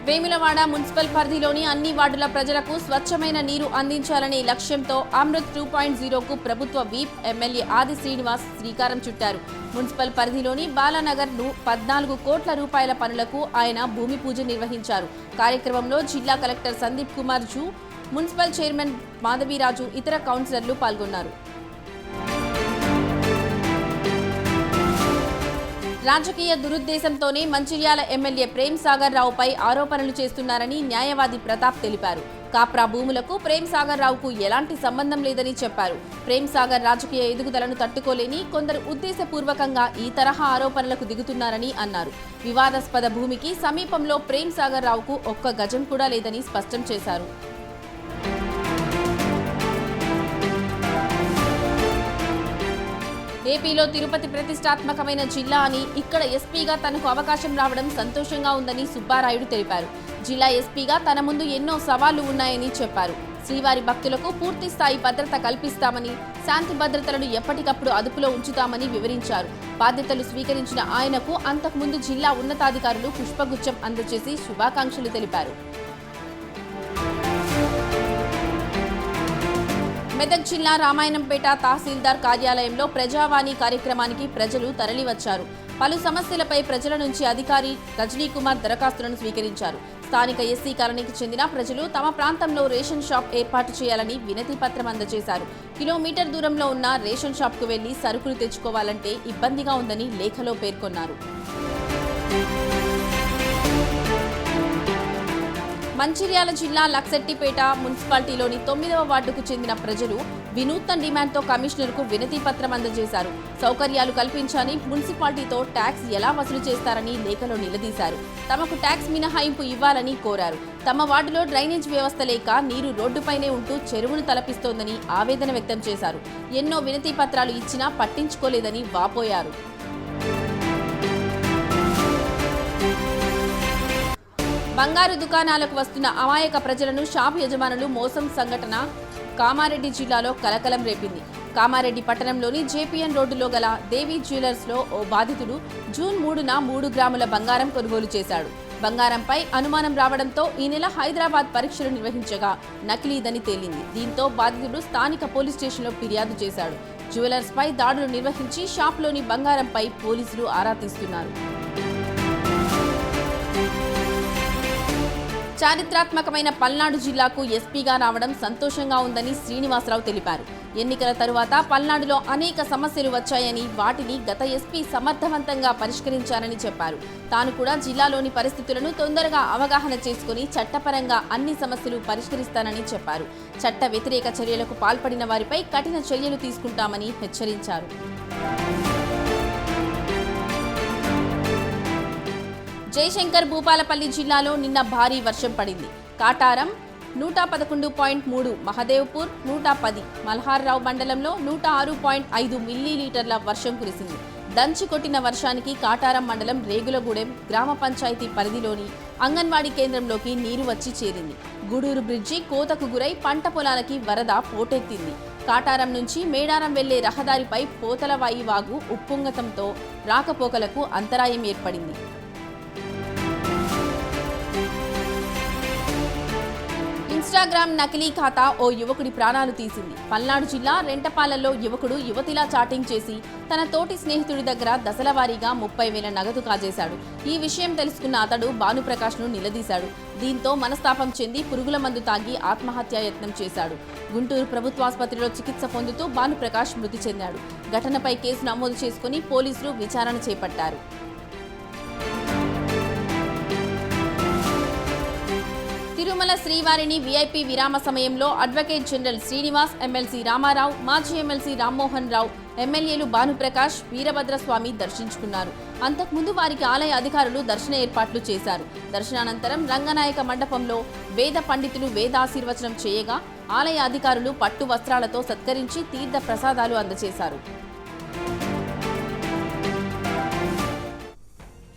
Vemulawada municipal పరిధిలోని అన్ని వార్డుల ప్రజలకు స్వచ్ఛమైన నీరు అందించాలనే లక్ష్యంతో అమృత్ 2.0కు ప్రభుత్వ వీప్ ఎమ్మెల్యే ఆది శ్రీనివాస్ శ్రీకారం చుట్టారు. మున్సిపల్ పరిధిలోని బాలానగర్ 14 కోట్ల రూపాయల పనులకు ఆయన భూమి పూజ నిర్వహించారు. కార్యక్రమంలో జిల్లా collector Sandeep Kumar zoo, municipal chairman Madhavi Raju, ఇతర కౌన్సిలర్లు పాల్గొన్నారు. రాజకీయ దురుద్దేశంతోనే మంచిర్యాల ఎమ్మెల్యే ప్రేమ్ సాగర్ రావుపై ఆరోపణలు చేస్తున్నారని న్యాయవాది ప్రతాప్ తెలిపారు. కాప్రా భూములకు ప్రేమ్ సాగర్ రావుకు ఎలాంటి సంబంధం లేదని చెప్పారు. ప్రేమ్ సాగర్ రాజకీయ ఎదుగుదలను తట్టుకోలేని కొందరు ఉద్దేశపూర్వకంగా ఈ తరహా ఆరోపణలకు దిగుతున్నారని అన్నారు. వివాదాస్పద భూమికి సమీపంలో ప్రేమ్ సాగర్ రావుకు ఒక్క గజం కూడా లేదని స్పష్టం చేశారు. ఏపీలో తిరుపతి ప్రతిష్టాత్మకమైన జిల్లా అని, ఇక్కడ ఎస్పీగా తనకు అవకాశం రావడం సంతోషంగా ఉందని సుబ్బారాయుడు తెలిపారు. జిల్లా ఎస్పీగా తన ముందు ఎన్నో సవాళ్లు ఉన్నాయని చెప్పారు. శ్రీవారి భక్తులకు పూర్తి స్థాయి భద్రత కల్పిస్తామని, శాంతి భద్రతలను ఎప్పటికప్పుడు అదుపులో ఉంచుతామని వివరించారు. బాధ్యతలు స్వీకరించిన ఆయనకు అంతకుముందు జిల్లా ఉన్నతాధికారులు పుష్పగుచ్చం అందజేసి శుభాకాంక్షలు తెలిపారు. మెదక్ జిల్లా రామాయణంపేట తహసీల్దార్ కార్యాలయంలో ప్రజావాణి కార్యక్రమానికి ప్రజలు తరలివచ్చారు. పలు సమస్యలపై ప్రజల నుంచి అధికారి రజనీకుమార్ దరఖాస్తులను స్వీకరించారు. స్థానిక ఎస్సీ కాలనీకి చెందిన ప్రజలు తమ ప్రాంతంలో రేషన్ షాప్ ఏర్పాటు చేయాలని వినతి పత్రం అందజేశారు. కిలోమీటర్ దూరంలో ఉన్న రేషన్ షాప్కు వెళ్లి సరుకులు తెచ్చుకోవాలంటే ఇబ్బందిగా ఉందని లేఖలో పేర్కొన్నారు. మంచిర్యాల జిల్లా లక్సెట్టిపేట మున్సిపాలిటీలోని 9వ వార్డుకు చెందిన ప్రజలు వినూత్న డిమాండ్తో కమిషనర్కు వినతి పత్రం అందజేశారు. సౌకర్యాలు కల్పించాలని, మున్సిపాలిటీతో ట్యాక్స్ ఎలా వసూలు చేస్తారని లేఖలో నిలదీశారు. తమకు ట్యాక్స్ మినహాయింపు ఇవ్వాలని కోరారు. తమ వార్డులో డ్రైనేజ్ వ్యవస్థ లేక నీరు రోడ్డుపైనే ఉంటూ చెరువును తలపిస్తోందని ఆవేదన వ్యక్తం చేశారు. ఎన్నో వినతి పత్రాలు ఇచ్చినా పట్టించుకోలేదని వాపోయారు. బంగారు దుకాణాలకు వస్తున్న అమాయక ప్రజలను షాప్ యజమానులు మోసం సంఘటన కామారెడ్డి జిల్లాలో కలకలం రేపింది. కామారెడ్డి పట్టణంలోని జేపీఎన్ రోడ్డులో గల దేవి జ్యువెలర్స్లో ఓ బాధితుడు జూన్ 3న 3 గ్రాముల బంగారం కొనుగోలు చేశాడు. బంగారంపై అనుమానం రావడంతో ఈ నెల హైదరాబాద్ పరీక్షలు నిర్వహించగా నకిలీదని తేలింది. దీంతో బాధితుడు స్థానిక పోలీస్ స్టేషన్లో ఫిర్యాదు చేశాడు. జ్యువెలర్స్పై దాడులు నిర్వహించి షాప్లోని బంగారంపై పోలీసులు ఆరా తీస్తున్నారు. చారిత్రాత్మకమైన పల్నాడు జిల్లాకు ఎస్పీగా రావడం సంతోషంగా ఉందని శ్రీనివాసరావు తెలిపారు. ఎన్నికల తరువాత పల్నాడులో అనేక సమస్యలు వచ్చాయని, వాటిని గత ఎస్పీ సమర్థవంతంగా పరిష్కరించారని చెప్పారు. తాను కూడా జిల్లాలోని పరిస్థితులను తొందరగా అవగాహన చేసుకుని చట్టపరంగా అన్ని సమస్యలు పరిష్కరిస్తానని చెప్పారు. చట్ట వ్యతిరేక చర్యలకు పాల్పడిన వారిపై కఠిన చర్యలు తీసుకుంటామని హెచ్చరించారు. జయశంకర్ భూపాలపల్లి జిల్లాలో నిన్న భారీ వర్షం పడింది. కాటారం 111.3, మహదేవ్పూర్ 110, మల్హార్రావు మండలంలో 106.5 మిల్లీలీటర్ల వర్షం కురిసింది. దంచి కొట్టిన వర్షానికి కాటారం మండలం రేగులగూడెం గ్రామ పంచాయతీ పరిధిలోని అంగన్వాడీ కేంద్రంలోకి నీరు వచ్చి చేరింది. గూడూరు బ్రిడ్జి కోతకు గురై పంట పొలాలకి వరద పోటెత్తింది. కాటారం నుంచి మేడారం వెళ్లే రహదారిపై పోతలవాయి వాగు ఉప్పొంగతంతో రాకపోకలకు అంతరాయం ఏర్పడింది. ఇన్స్టాగ్రామ్ నకిలీ ఖాతా ఓ యువకుడి ప్రాణాలు తీసింది. పల్నాడు జిల్లా రెంటపాలెంలో యువకుడు యువతిలా చాటింగ్ చేసి తన తోటి స్నేహితుడి దగ్గర దశలవారీగా 30,000 నగదు కాజేశాడు. ఈ విషయం తెలుసుకున్న అతడు భానుప్రకాష్ను నిలదీశాడు. దీంతో మనస్తాపం చెంది పురుగుల మందు తాగి ఆత్మహత్యాయత్నం చేశాడు. గుంటూరు ప్రభుత్వాసుపత్రిలో చికిత్స పొందుతూ భానుప్రకాష్ మృతి చెందాడు. ఘటనపై కేసు నమోదు చేసుకుని పోలీసులు విచారణ చేపట్టారు. తిరుమల శ్రీవారిని వీఐపీ విరామ సమయంలో advocate general Srinivas, MLC Rama Rao, మాజీ ఎమ్మెల్సీ రామ్మోహన్ రావు, ఎమ్మెల్యేలు భానుప్రకాష్, వీరభద్రస్వామి దర్శించుకున్నారు. అంతకుముందు వారికి ఆలయ అధికారులు దర్శన ఏర్పాట్లు చేశారు. దర్శనానంతరం రంగనాయక మండపంలో వేద పండితులు వేదాశీర్వచనం చేయగా ఆలయ అధికారులు పట్టు వస్త్రాలతో సత్కరించి తీర్థ ప్రసాదాలు అందజేశారు.